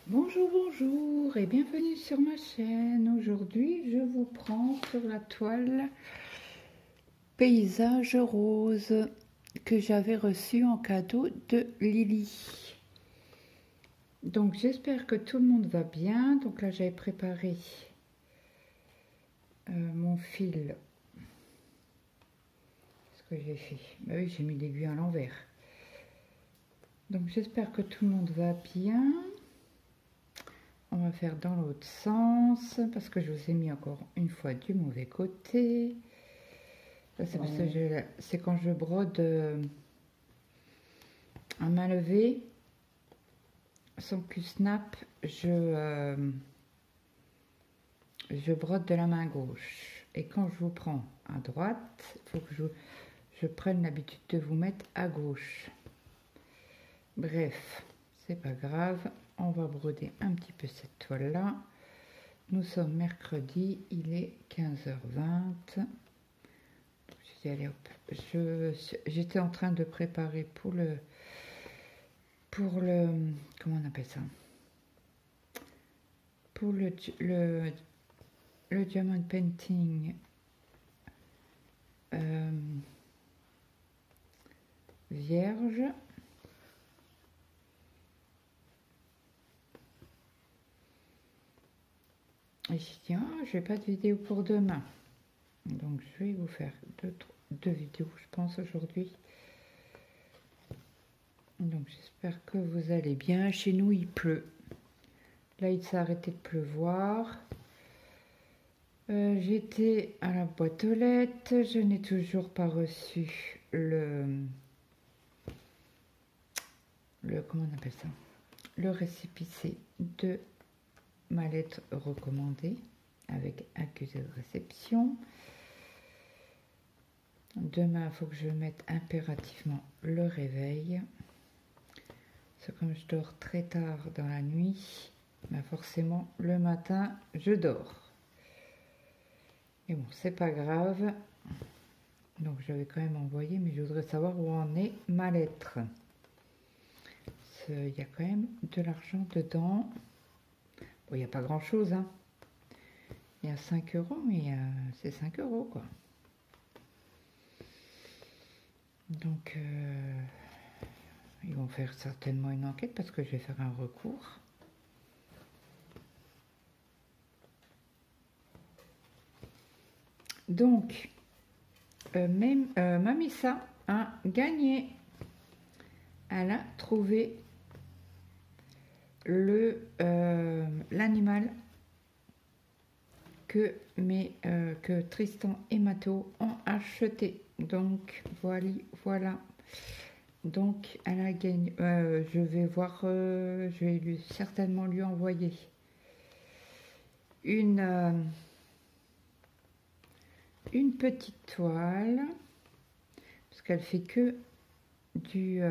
Bonjour, bonjour et bienvenue sur ma chaîne. Aujourd'hui, je vous prends sur la toile Paysage rose que j'avais reçu en cadeau de Lily. Donc, j'espère que tout le monde va bien. Donc là, j'avais préparé mon fil. Ce que j'ai fait. Bah oui, j'ai mis l'aiguille à l'envers. Donc, j'espère que tout le monde va bien. On va faire dans l'autre sens parce que je vous ai mis encore une fois du mauvais côté. C'est parce que c'est quand je brode à main levée sans Q-snap, je brode de la main gauche. Et quand je vous prends à droite, il faut que je prenne l'habitude de vous mettre à gauche. Bref, c'est pas grave. On va broder un petit peu cette toile-là. Nous sommes mercredi, il est 15h20. Je dis, allez hop, j'étais en train de préparer pour le, comment on appelle ça? Pour le diamond painting vierge. Et j'ai dit, je n'ai pas de vidéo pour demain. Donc, je vais vous faire deux vidéos, je pense, aujourd'hui. Donc, j'espère que vous allez bien. Chez nous, il pleut. Là, il s'est arrêté de pleuvoir. J'étais à la boîte aux lettres. Je n'ai toujours pas reçu comment on appelle ça? Le récépissé de ma lettre recommandée avec accusé de réception. Demain, il faut que je mette impérativement le réveil. C'est comme je dors très tard dans la nuit, ben forcément le matin je dors. Et bon, c'est pas grave. Donc je vais quand même envoyer, mais je voudrais savoir où en est ma lettre. Il y a quand même de l'argent dedans. Bon, il n'y a pas grand chose, hein. Il y a 5 euros, mais c'est 5 euros, quoi. Donc, ils vont faire certainement une enquête parce que je vais faire un recours. Donc, Mamissa a gagné. Elle a trouvé l'animal que Tristan et Mathéo ont acheté. Donc voilà. Donc elle a gagné. Je vais voir. Je vais certainement lui envoyer une petite toile parce qu'elle fait que du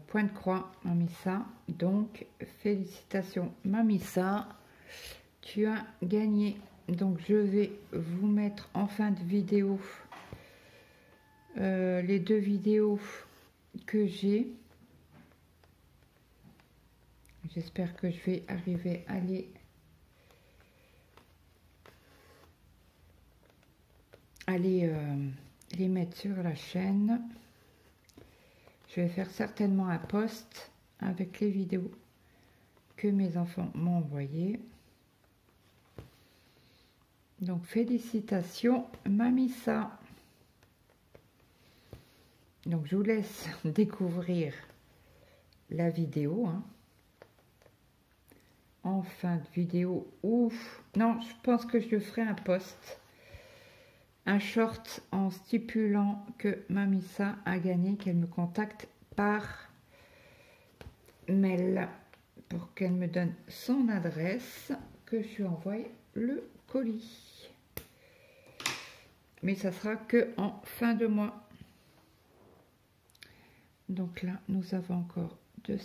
point de croix, Mamissa. Donc félicitations Mamissa, tu as gagné. Donc je vais vous mettre en fin de vidéo les deux vidéos que j'ai. J'espère que je vais arriver à les mettre sur la chaîne. Je vais faire certainement un post avec les vidéos que mes enfants m'ont envoyées. Donc félicitations Mamissa. Donc je vous laisse découvrir la vidéo. Hein. En fin de vidéo, ouf, non, je pense que je ferai un post, un short en stipulant que Mamissa a gagné, qu'elle me contacte par mail pour qu'elle me donne son adresse, que je lui envoie le colis. Mais ça sera que en fin de mois. Donc là, nous avons encore de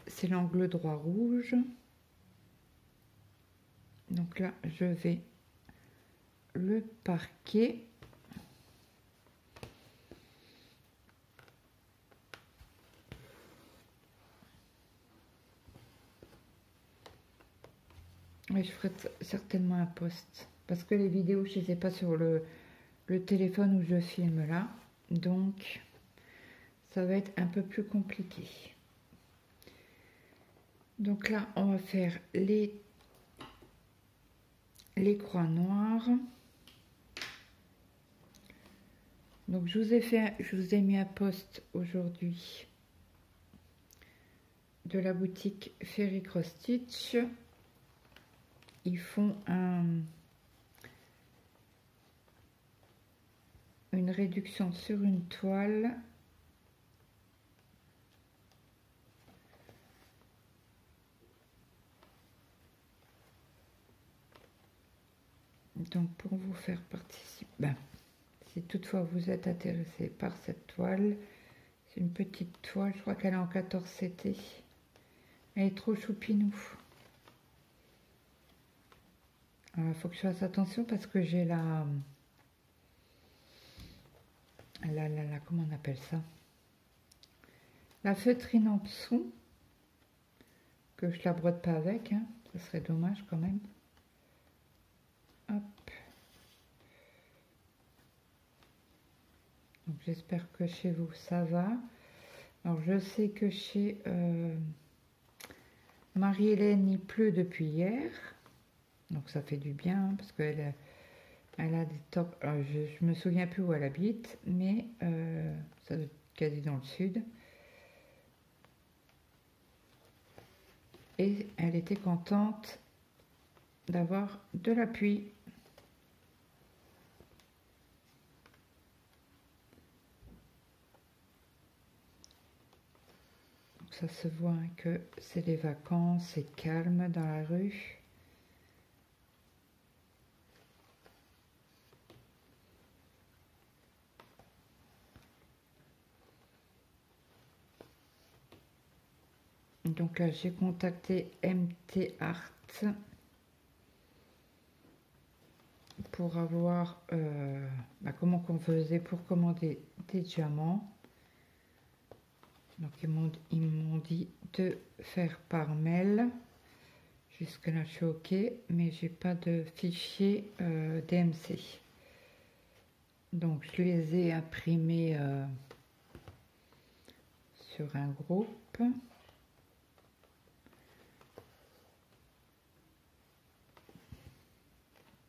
c'est l'angle droit rouge. Donc là, je vais le parquer. Mais je ferai certainement un post. Parce que les vidéos, je ne les ai pas sur le téléphone où je filme là. Donc, ça va être un peu plus compliqué. Donc là, on va faire les croix noires. Donc je vous ai mis un post aujourd'hui de la boutique Fairy Cross Stitch. Ils font une réduction sur une toile. Donc pour vous faire participer, si toutefois vous êtes intéressé par cette toile, c'est une petite toile, je crois qu'elle est en 14 CT. Elle est trop choupinou. Il faut que je fasse attention parce que j'ai la comment on appelle ça? La feutrine en dessous, que je la brode pas avec, hein. Ce serait dommage quand même. Hop. Donc j'espère que chez vous ça va. Alors je sais que chez Marie-Hélène il pleut depuis hier. Donc ça fait du bien parce qu'elle a des tops. Je me souviens plus où elle habite, mais ça doit être quasi dans le sud. Et elle était contente d'avoir de la pluie. Donc ça se voit que c'est les vacances, c'est calme dans la rue. Donc là, j'ai contacté MT Art pour avoir comment qu'on faisait pour commander des diamants. Donc ils m'ont dit de faire par mail. Jusque là, je suis OK, mais j'ai pas de fichier DMC. Donc je les ai imprimés sur un groupe.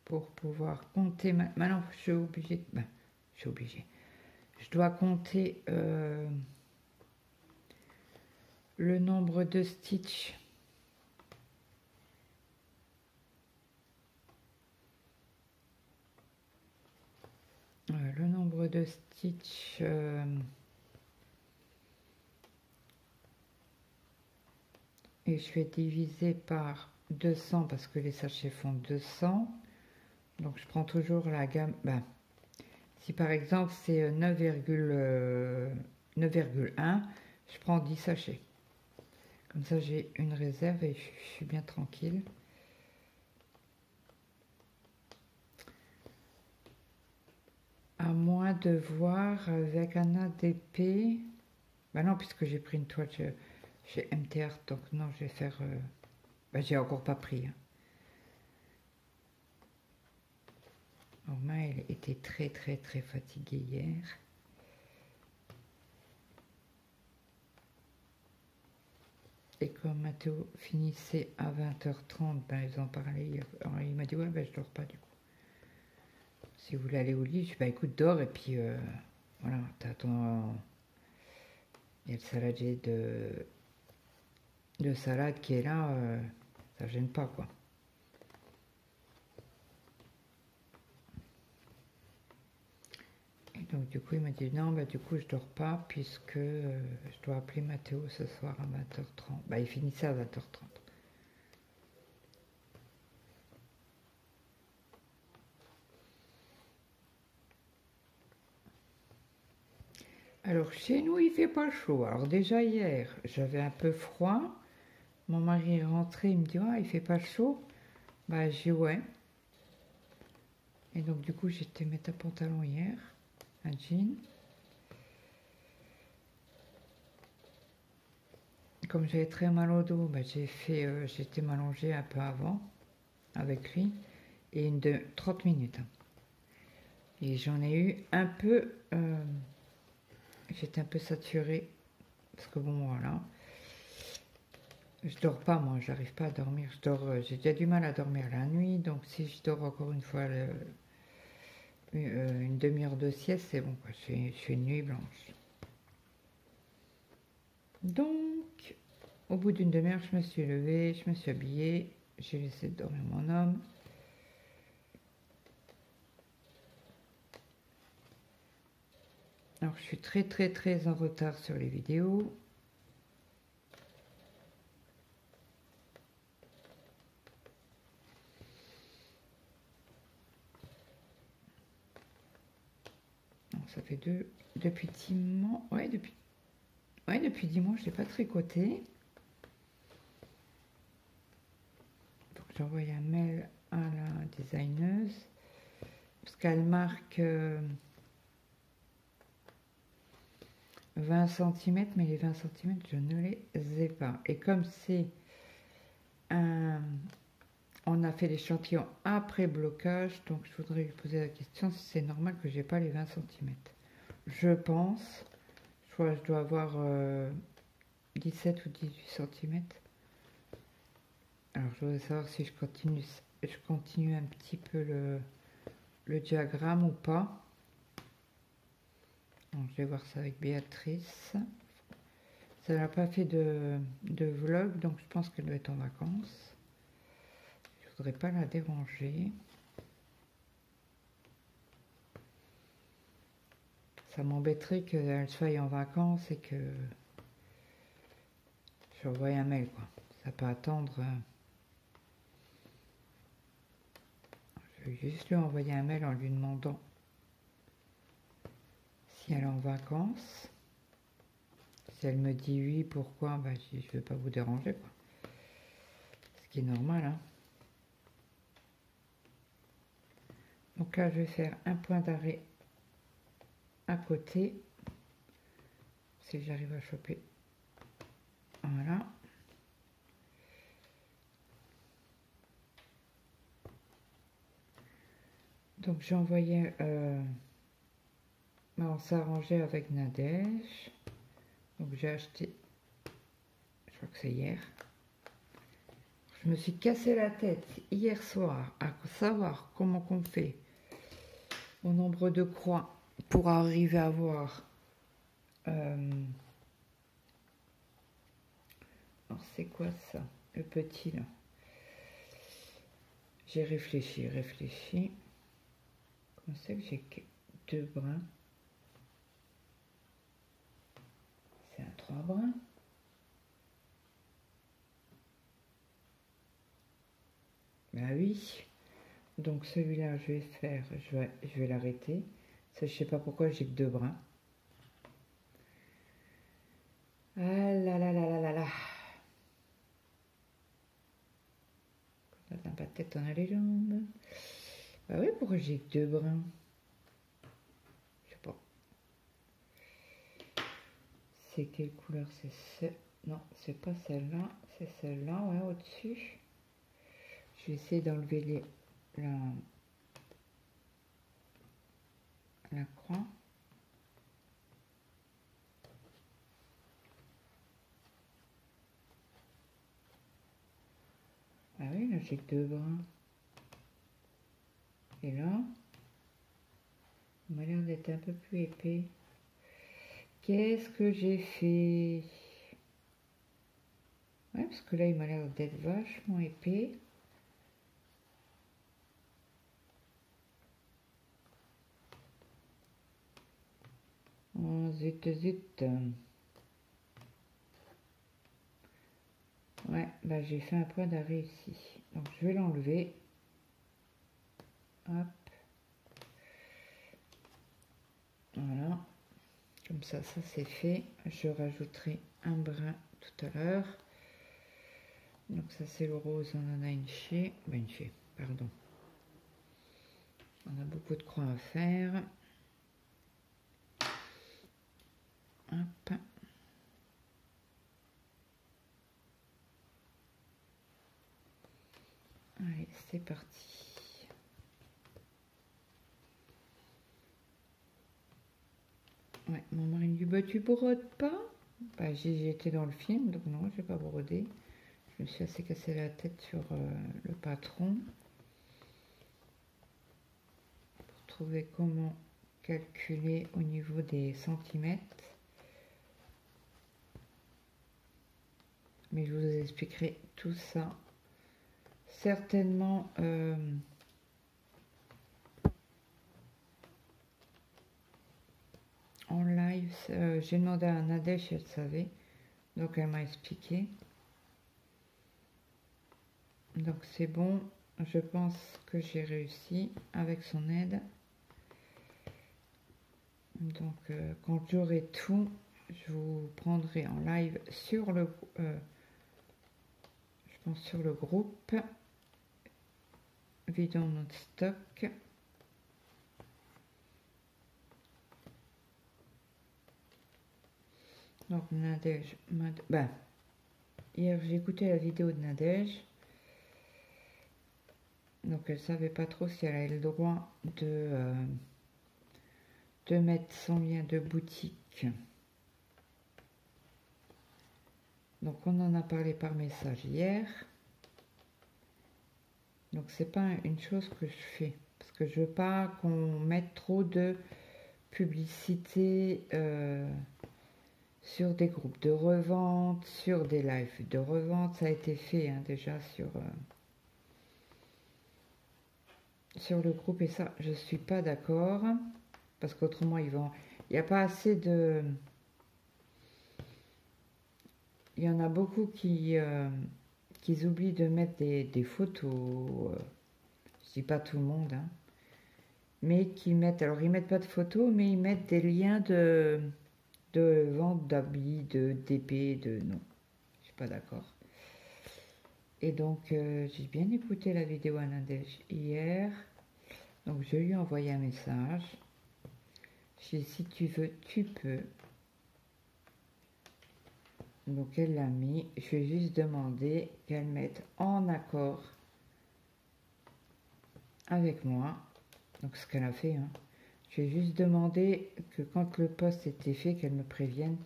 Pour pouvoir compter. Maintenant, je suis obligée. Je suis obligée. Je dois compter le nombre de stitches. Le nombre de stitches. Et je vais diviser par 200 parce que les sachets font 200. Donc je prends toujours la gamme. Si par exemple c'est 9,1, je prends 10 sachets. Comme ça j'ai une réserve et je suis bien tranquille. À moins de voir avec un ADP. Non, puisque j'ai pris une toile chez MT Art, donc non, je vais faire. J'ai encore pas pris. Hein. Elle était très fatiguée hier. Et comme Mathéo finissait à 20h30, ils en parlaient. Alors, il m'a dit ouais, je dors pas du coup. Si vous voulez aller au lit, je dis écoute, dors et puis voilà, t'attends. Il y a le saladier de salade qui est là, ça gêne pas quoi. Donc du coup il m'a dit non, du coup je dors pas puisque je dois appeler Mathéo ce soir à 20h30. Il finissait à 20h30. Alors chez nous il fait pas chaud. Alors déjà hier j'avais un peu froid. Mon mari est rentré, il me dit il fait pas chaud. J'ai dit ouais. Et donc du coup j'étais mettre un pantalon hier, un jean. Comme j'avais très mal au dos, j'étais m'allonger un peu avant. avec lui et une de 30 minutes. Et j'en ai eu un peu, j'étais un peu saturée parce que bon voilà, je dors pas moi, j'arrive pas à dormir, je dors, j'ai déjà du mal à dormir la nuit, donc si je dors encore une fois une demi-heure de sieste, c'est bon quoi, je fais une nuit blanche. Donc, au bout d'une demi-heure, je me suis levée, je me suis habillée, j'ai laissé dormir mon homme. Alors, je suis très en retard sur les vidéos. Non, ça fait depuis dimanche. Ouais, depuis dimanche, je n'ai pas tricoté. Donc, j'ai envoyé un mail à la designeuse parce qu'elle marque 20 cm, mais les 20 cm, je ne les ai pas. Et comme c'est un... On a fait l'échantillon après blocage, donc je voudrais lui poser la question si c'est normal que j'ai pas les 20 cm. Je pense, je dois avoir 17 ou 18 cm. Alors je voudrais savoir si je continue un petit peu le diagramme ou pas. Donc, je vais voir ça avec Béatrice. Ça n'a pas fait de vlog, donc je pense qu'elle doit être en vacances. Je voudrais pas la déranger. Ça m'embêterait qu'elle soit en vacances et que je lui envoie un mail, quoi. Ça peut attendre. Je vais juste lui envoyer un mail en lui demandant si elle est en vacances. Si elle me dit oui, pourquoi, bah, je ne vais pas vous déranger, quoi. Ce qui est normal, hein. Donc là, je vais faire un point d'arrêt à côté. Si j'arrive à choper. Voilà. Donc j'ai envoyé... on s'est arrangé avec Nadège. Donc j'ai acheté... Je crois que c'est hier. Je me suis cassé la tête hier soir à savoir comment qu'on fait au nombre de croix pour arriver à voir. Alors c'est quoi ça? Le petit là. J'ai réfléchi. Comment c'est que j'ai que 2 brins? C'est un 3 brins. Bah oui. Donc celui-là, je vais l'arrêter. Ça, je sais pas pourquoi j'ai que 2 brins. Ah là là là là là là. Quand on n'a pas de tête, on a les jambes. Bah oui, pourquoi j'ai que 2 brins? Je sais pas. C'est quelle couleur? C'est ce... Non, c'est pas celle-là. C'est celle-là, ouais, au-dessus. Je vais essayer d'enlever la croix. Ah oui, là j'ai que 2 brins. Et là, il m'a l'air d'être un peu plus épais. Qu'est-ce que j'ai fait? Ouais, parce que là, il m'a l'air d'être vachement épais. Oh, zut. Ouais, bah j'ai fait un point d'arrêt ici. Donc je vais l'enlever. Hop. Voilà. Comme ça c'est fait. Je rajouterai un brin tout à l'heure. Donc ça c'est le rose, on en a une chez. Pardon. On a beaucoup de croix à faire. Hop. Allez. c'est parti. Ouais, mon mari me dit, bah tu brodes pas? Bah j'étais dans le film, donc non, j'ai pas brodé. Je me suis assez cassé la tête sur le patron. Pour trouver comment calculer au niveau des centimètres. Mais je vous expliquerai tout ça certainement en live. J'ai demandé à Nadège, elle savait, donc elle m'a expliqué. Donc c'est bon, je pense que j'ai réussi avec son aide. Donc quand j'aurai tout, je vous prendrai en live sur le je pense sur le groupe. Vidons notre stock. Donc Nadège, hier j'ai écouté la vidéo de Nadège. Donc elle savait pas trop si elle avait le droit de mettre son lien de boutique. Donc on en a parlé par message hier. Donc c'est pas une chose que je fais parce que je veux pas qu'on mette trop de publicité sur des groupes de revente, sur des lives de revente. Ça a été fait hein, déjà sur le groupe et ça je suis pas d'accord parce qu'autrement il n'y a pas assez de... Il y en a beaucoup qui oublient de mettre des photos, je dis pas tout le monde, hein, mais qui mettent, alors ils mettent pas de photos, mais ils mettent des liens de vente d'habits, d'épées, non, je suis pas d'accord. Et donc j'ai bien écouté la vidéo à Nadège hier, donc je lui ai envoyé un message, j'ai dit si tu veux, tu peux. Donc elle l'a mis, je vais juste demander qu'elle mette en accord avec moi, donc ce qu'elle a fait, hein. Je vais juste demander que quand le poste était fait, qu'elle me prévienne,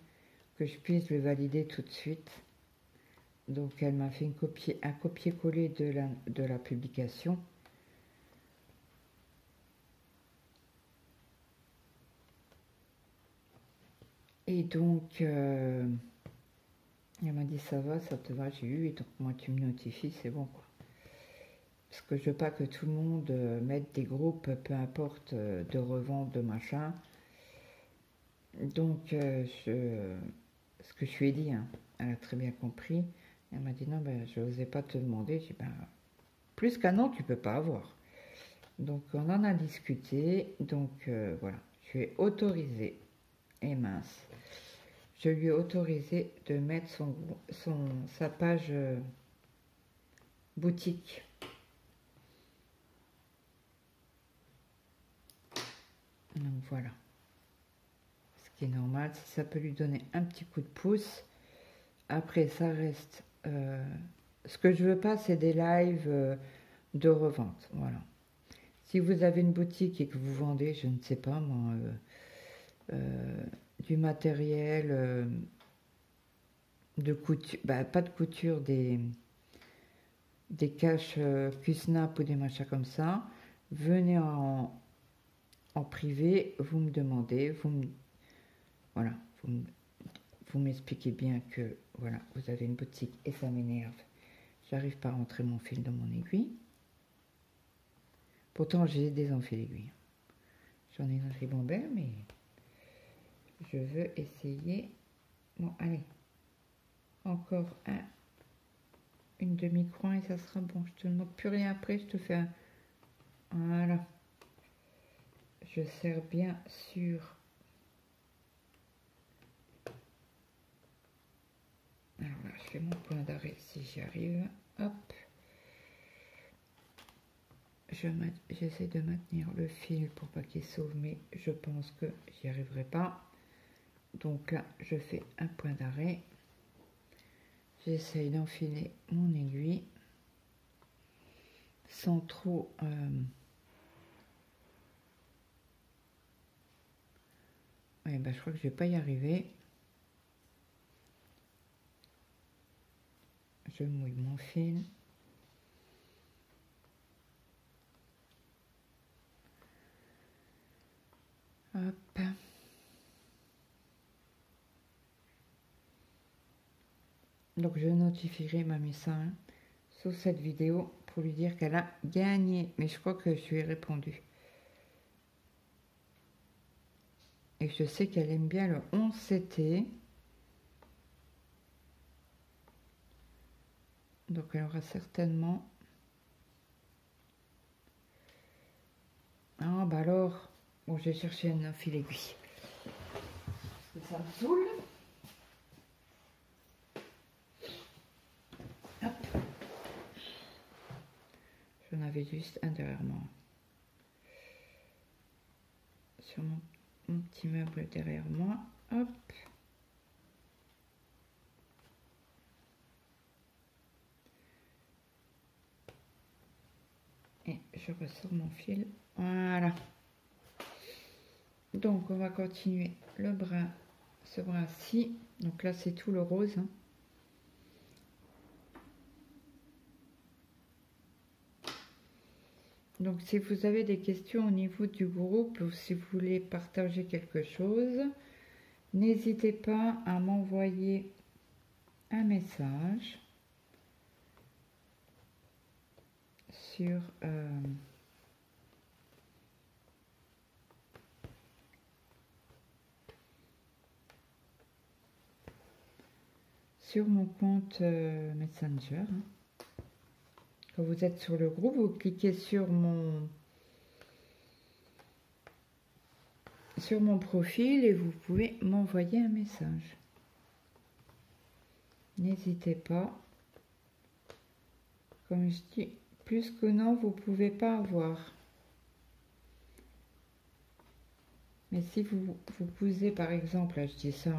que je puisse le valider tout de suite. Donc elle m'a fait un copier-coller de la publication. Et donc elle m'a dit ça va, ça te va, j'ai eu, et donc moi tu me notifies, c'est bon quoi. Parce que je veux pas que tout le monde mette des groupes, peu importe, de revente, de machin. Donc, ce que je lui ai dit, hein, elle a très bien compris. Elle m'a dit non, ben, je n'osais pas te demander. J'ai dit, ben, plus qu'un an, tu peux pas avoir. Donc, on en a discuté. Donc, voilà, je lui ai autorisé, et mince, je lui ai autorisé de mettre sa page boutique. Donc, voilà. Ce qui est normal, si ça peut lui donner un petit coup de pouce. Après, ça reste... ce que je veux pas, c'est des lives de revente. Voilà. Si vous avez une boutique et que vous vendez, je ne sais pas moi, du matériel de couture, bah, pas de couture, des caches Q-Snap ou des machins comme ça, venez en privé, vous me demandez, voilà, vous m'expliquez bien que voilà, vous avez une boutique et ça m'énerve. J'arrive pas à rentrer mon fil dans mon aiguille. Pourtant, j'ai des enfils d'aiguille. J'en ai une ribambelle, mais je veux essayer. Bon, allez. Encore une demi-croix et ça sera bon. Je te demande plus rien après, je te fais un... Voilà. Je serre bien sur... Alors là, je fais mon point d'arrêt si j'y arrive. Hop. J'essaie de maintenir le fil pour pas qu'il sauve, mais je pense que j'y arriverai pas. Donc là, je fais un point d'arrêt. J'essaye d'enfiler mon aiguille. sans trop ouais, bah, je crois que je vais pas y arriver. Je mouille mon fil. Hop. Donc je notifierai ma médecin sous cette vidéo pour lui dire qu'elle a gagné. Mais je crois que je lui ai répondu. Et je sais qu'elle aime bien le 11 CT. Donc elle aura certainement... Ah bah alors, bon j'ai cherché un fil aiguille. Parce que ça me saoule. Hop. J'en avais juste un derrière moi. Sur mon petit meuble derrière moi. Hop. Et je ressors mon fil. Voilà. Donc on va continuer le bras, ce bras-ci. Donc là c'est tout le rose. Hein. Donc si vous avez des questions au niveau du groupe ou si vous voulez partager quelque chose, n'hésitez pas à m'envoyer un message sur sur mon compte Messenger. Hein. Quand vous êtes sur le groupe, vous cliquez sur mon profil et vous pouvez m'envoyer un message. N'hésitez pas. Comme je dis, plus que non, vous pouvez pas avoir. Mais si vous posez par exemple, là, je dis ça,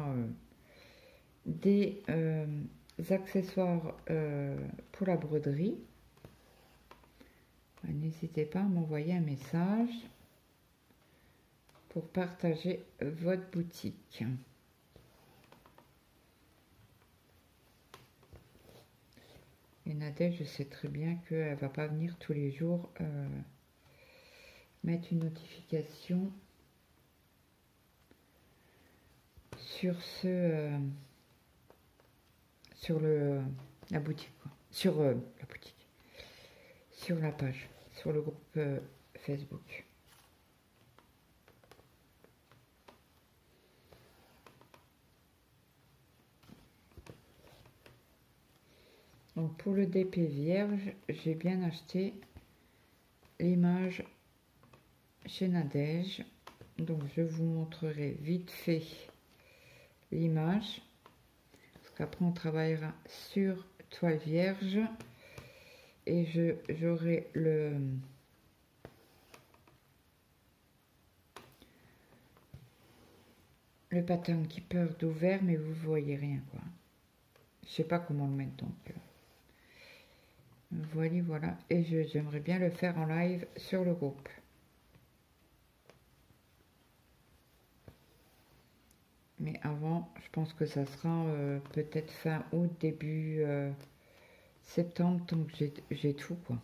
des accessoires pour la broderie, n'hésitez pas à m'envoyer un message pour partager votre boutique. Et Nadège, je sais très bien qu'elle ne va pas venir tous les jours mettre une notification sur sur la boutique, quoi. Sur la boutique, sur la page, sur le groupe Facebook. Donc pour le DP vierge, j'ai bien acheté l'image chez Nadège. Donc je vous montrerai vite fait l'image. Parce qu'après on travaillera sur toile vierge. Et j'aurai le pattern keeper d'ouvert, mais vous voyez rien, quoi. Je sais pas comment le mettre, donc voilà. Et j'aimerais bien le faire en live sur le groupe. Mais avant, je pense que ça sera peut-être fin août, début septembre, donc j'ai tout, quoi.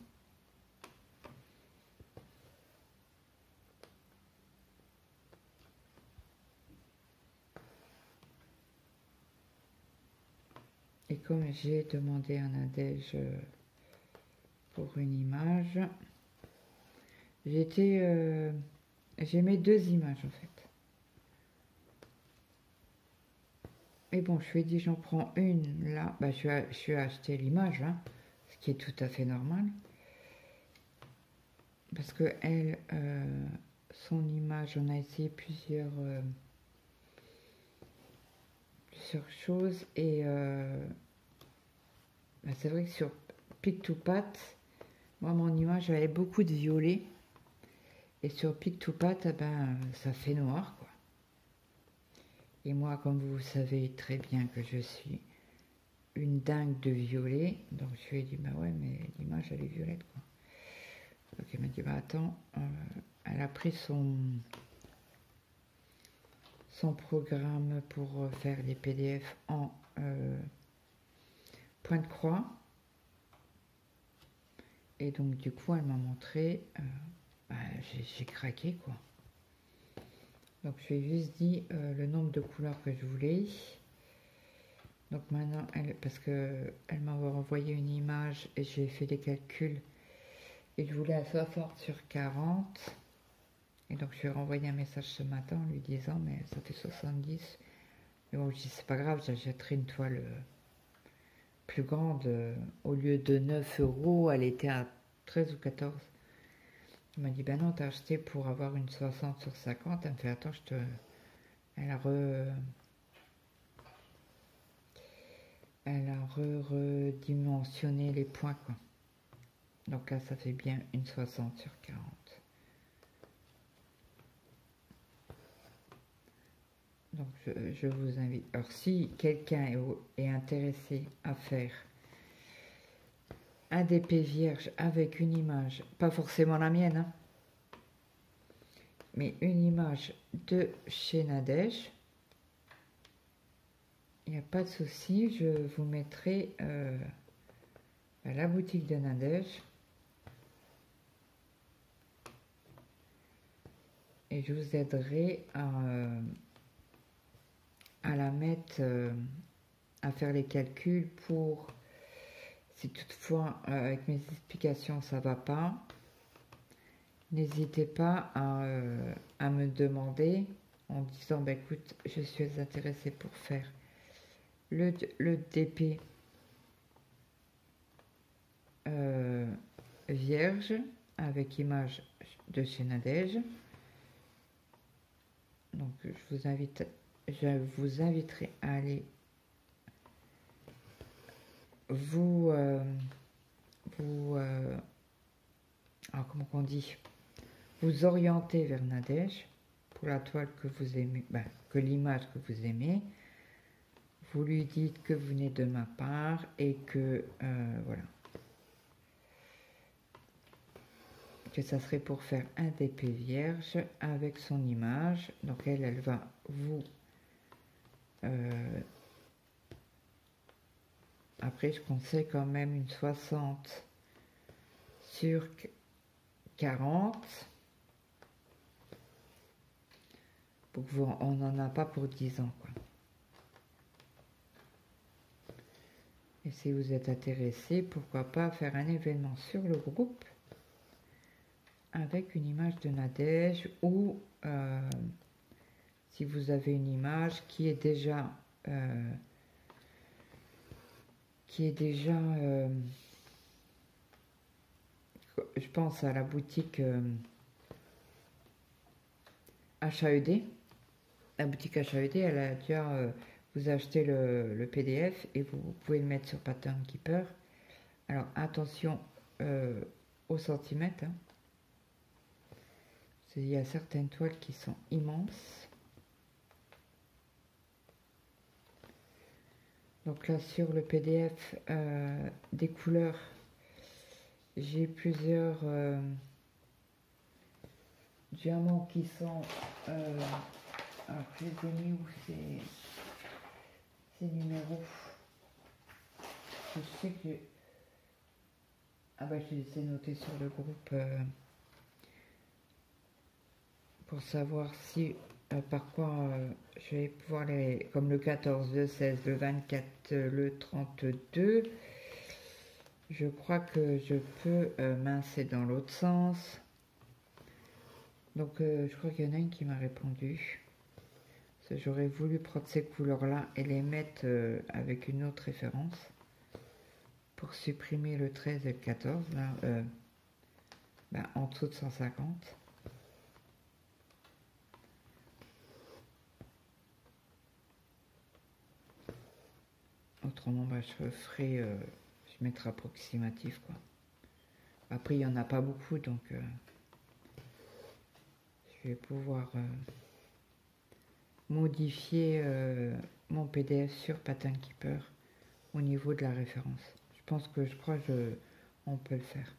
Et comme j'ai demandé à Nadège pour une image, j'ai mis 2 images en fait. Mais bon, je lui ai dit j'en prends une là, bah, je suis acheté l'image, hein, ce qui est tout à fait normal. Parce que elle, son image, on a essayé plusieurs choses et bah, c'est vrai que sur Pic to Pat, moi mon image avait beaucoup de violet et sur Pic to Pat, ben, ça fait noir, quoi. Et moi, comme vous savez très bien que je suis une dingue de violet, donc je lui ai dit bah ouais, mais l'image elle est violette, quoi. Donc elle m'a dit, bah attends, elle a pris son programme pour faire les PDF en point de croix. Et donc du coup elle m'a montré, bah, j'ai craqué quoi. Donc je lui ai juste dit le nombre de couleurs que je voulais. Donc maintenant, parce qu'elle m'avait envoyé une image et j'ai fait des calculs. Et je voulais à 60 sur 40. Et donc je lui ai renvoyé un message ce matin en lui disant mais ça fait 70. Et bon, je dis c'est pas grave, j'achèterai une toile plus grande. Au lieu de 9 euros, elle était à 13 ou 14. Il m'a dit ben non, t'as acheté pour avoir une 60 sur 50. Elle me fait attends, elle a redimensionné les points quoi. Donc là ça fait bien une 60 sur 40. Donc je vous invite. Alors si quelqu'un est intéressé à faire un DP vierge avec une image, pas forcément la mienne, hein, mais une image de chez Nadège, il n'y a pas de souci, je vous mettrai à la boutique de Nadège et je vous aiderai à la mettre, à faire les calculs pour, si toutefois avec mes explications ça va pas, n'hésitez pas à me demander en disant bah, écoute je suis intéressée pour faire le DP vierge avec image de chez Nadège. Donc je vous inviterai à aller alors comment on dit, vous orienter vers Nadège pour la toile que vous aimez, que l'image que vous aimez. Vous lui dites que vous venez de ma part et que voilà, que ça serait pour faire un DP vierge avec son image. Donc elle va vous après je conseille quand même une 60 sur 40 pour que on n'en a pas pour 10 ans quoi. Et si vous êtes intéressé, pourquoi pas faire un événement sur le groupe avec une image de Nadège ou si vous avez une image qui est déjà je pense à la boutique HAED. La boutique HAED, elle a déjà vous achetez le PDF et vous pouvez le mettre sur Pattern Keeper. Alors attention au centimètre. Hein. Il y a certaines toiles qui sont immenses. Donc là sur le PDF des couleurs, j'ai plusieurs diamants qui sont... alors je les ai mis où ces numéros. Je sais que j'ai... Ah bah je les ai notés sur le groupe pour savoir si par quoi je vais pouvoir les... Comme le 14, le 16, le 24, le 32. Je crois que je peux mincer dans l'autre sens. Donc je crois qu'il y en a une qui m'a répondu. J'aurais voulu prendre ces couleurs-là et les mettre avec une autre référence pour supprimer le 13 et le 14, là, en dessous de 150. Autrement, je ferai, je mettrai approximatif, quoi. Après, il n'y en a pas beaucoup, donc je vais pouvoir modifier mon PDF sur Pattern Keeper au niveau de la référence. Je pense que on peut le faire.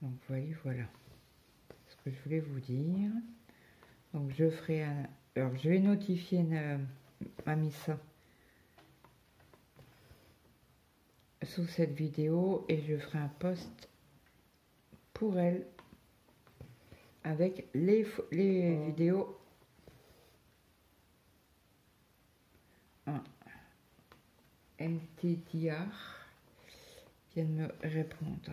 Donc voilà ce que je voulais vous dire. Donc je ferai un... Alors je vais notifier Mamissa sous cette vidéo et je ferai un post pour elle avec les vidéos. MTDR vient de me répondre.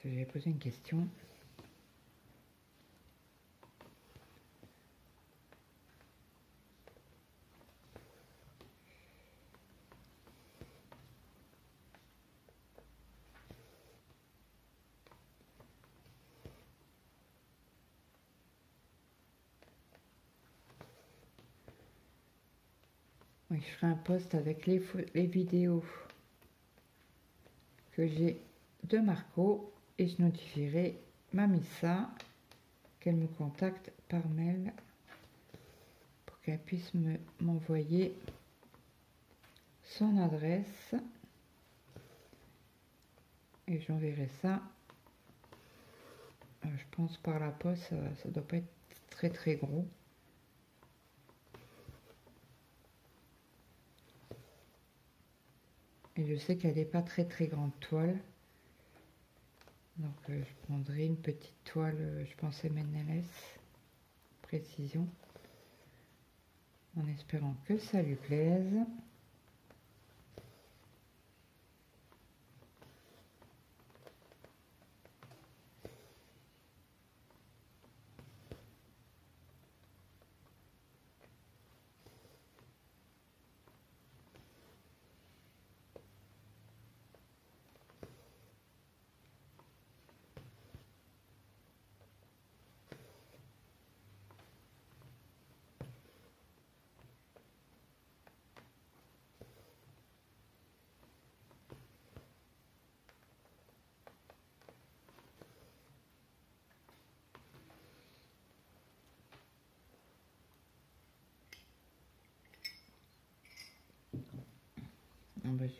J'ai posé une question. Oui, je ferai un post avec les vidéos que j'ai de Marco et je notifierai Mamissa qu'elle me contacte par mail pour qu'elle puisse m'envoyer son adresse et j'enverrai ça. Je pense par la poste, ça doit pas être très gros. Et je sais qu'elle n'est pas très grande toile. Donc je prendrai une petite toile, je pense MNLS, précision, en espérant que ça lui plaise.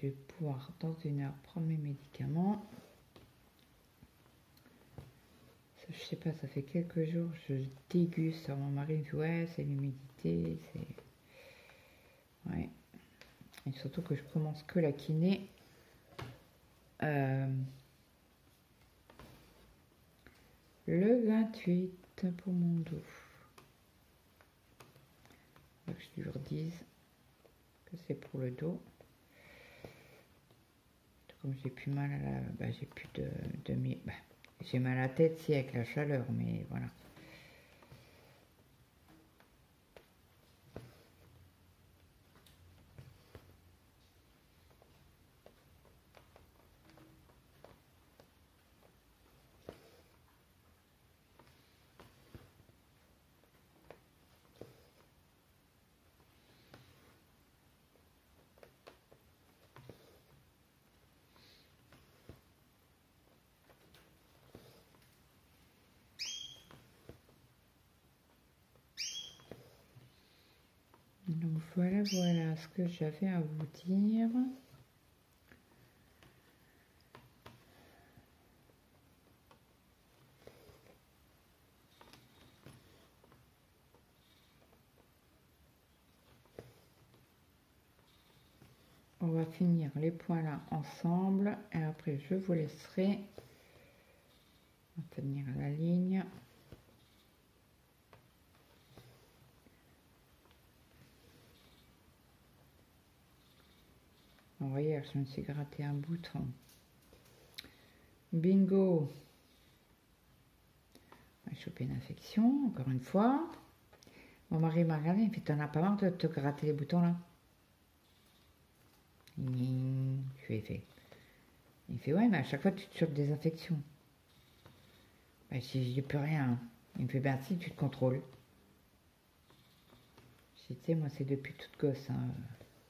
Je vais pouvoir dans 1 heure prendre mes médicaments. Ça, je sais pas, ça fait quelques jours je déguste. Alors, mon mari me dit ouais c'est l'humidité, c'est... Ouais. Et surtout que je commence que la kiné. Le 28 pour mon dos. Faut que je lui redise que c'est pour le dos. Comme j'ai plus mal à la... j'ai plus de j'ai mal à la tête si avec la chaleur, mais voilà. Donc voilà ce que j'avais à vous dire. On va finir les points là ensemble et après je vous laisserai tenir la ligne. Vous voyez, je me suis gratté un bouton. Bingo. J'ai chopé une infection, encore une fois. Mon mari m'a regardé, il me fait, t'en as pas marre de te gratter les boutons là? Je lui ai fait. Il fait, ouais, mais à chaque fois tu te chopes des infections. Si je dis plus rien, il me fait, ben si, tu te contrôles. Je dis, tu sais, moi c'est depuis toute gosse. Hein.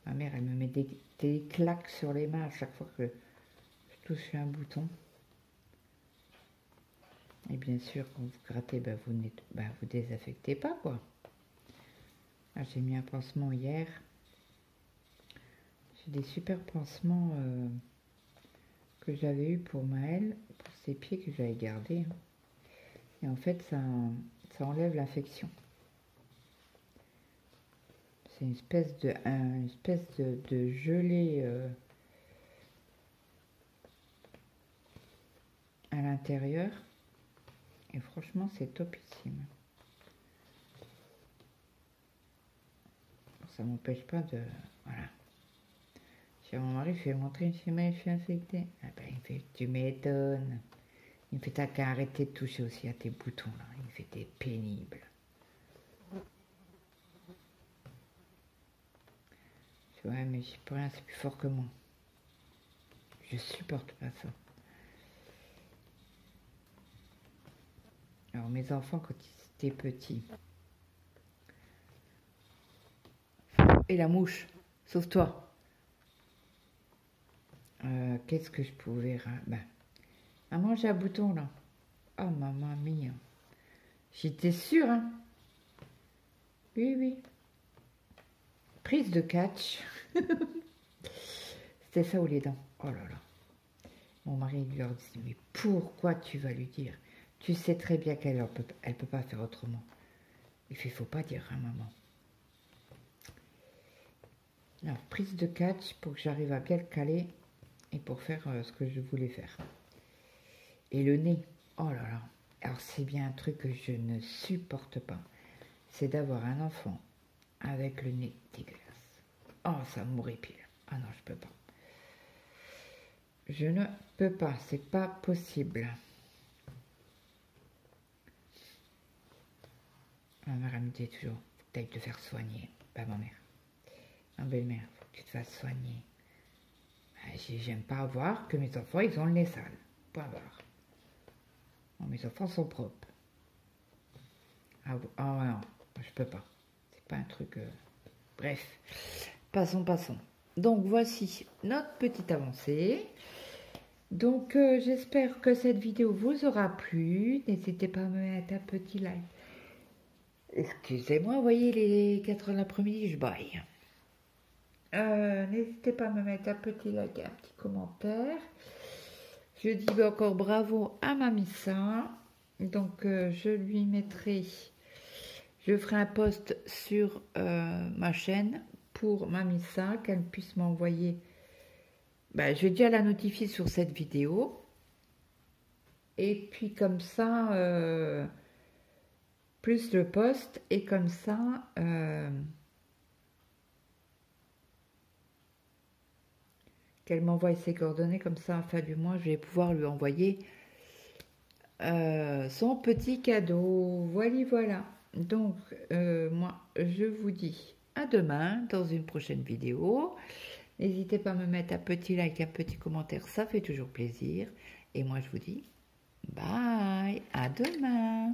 Ma mère, elle me met des claques sur les mains à chaque fois que je touche un bouton. Et bien sûr, quand vous grattez, vous désaffectez pas, quoi. Ah, j'ai mis un pansement hier. J'ai des super pansements que j'avais eu pour Maëlle, pour ses pieds que j'avais gardés. Et en fait, ça enlève l'infection. C'est une espèce de gelée à l'intérieur. Et franchement, c'est topissime. Ça m'empêche pas de... Voilà. Si mon mari fait montrer, je suis infectée. Ah ben, il fait, tu m'étonnes. Il me fait, t'as qu'à arrêter de toucher aussi à tes boutons, là. Il me fait, t'es pénible. Ouais, mais j'y peux rien, c'est plus fort que moi. Je supporte pas ça. Alors, mes enfants, quand ils étaient petits... Et la mouche, sauve-toi. Qu'est-ce que je pouvais... Ben, à manger à bouton, là. Oh, maman mia. J'étais sûre, hein. Oui, oui. Prise de catch. C'était ça ou les dents. Oh là là. Mon mari leur dit, mais pourquoi tu vas lui dire? Tu sais très bien qu'elle peut pas faire autrement. Il fait, faut pas dire, hein, maman. Alors, prise de catch pour que j'arrive à bien le caler et pour faire ce que je voulais faire. Et le nez, oh là là. Alors, c'est bien un truc que je ne supporte pas. C'est d'avoir un enfant avec le nez dégueulasse. Oh, ça m'horripile. Ah non, je peux pas. Je ne peux pas, c'est pas possible. Ma mère me dit toujours, faut que tu ailles te faire soigner. Pas ma mère. Ma belle-mère, faut que tu te fasses soigner. J'aime pas voir que mes enfants, ils ont le nez sale. Point barre. Bon, mes enfants sont propres. Ah ouais, non, je peux pas. C'est pas un truc... Bref, passons. Donc, voici notre petite avancée. Donc, j'espère que cette vidéo vous aura plu. N'hésitez pas à me mettre un petit like. Excusez-moi, vous voyez, les 4 heures de l'après-midi, je baille. N'hésitez pas à me mettre un petit like, un petit commentaire. Je dis encore bravo à Mamissa. Donc, je lui mettrai... Je ferai un post sur ma chaîne pour Mamissa, qu'elle puisse m'envoyer... Ben, je vais déjà la notifier sur cette vidéo. Et puis comme ça, plus le post, et comme ça, qu'elle m'envoie ses coordonnées, comme ça, à la fin du mois, je vais pouvoir lui envoyer son petit cadeau. Voilà. Donc, moi, je vous dis à demain dans une prochaine vidéo. N'hésitez pas à me mettre un petit like, un petit commentaire, ça fait toujours plaisir. Et moi, je vous dis bye, à demain.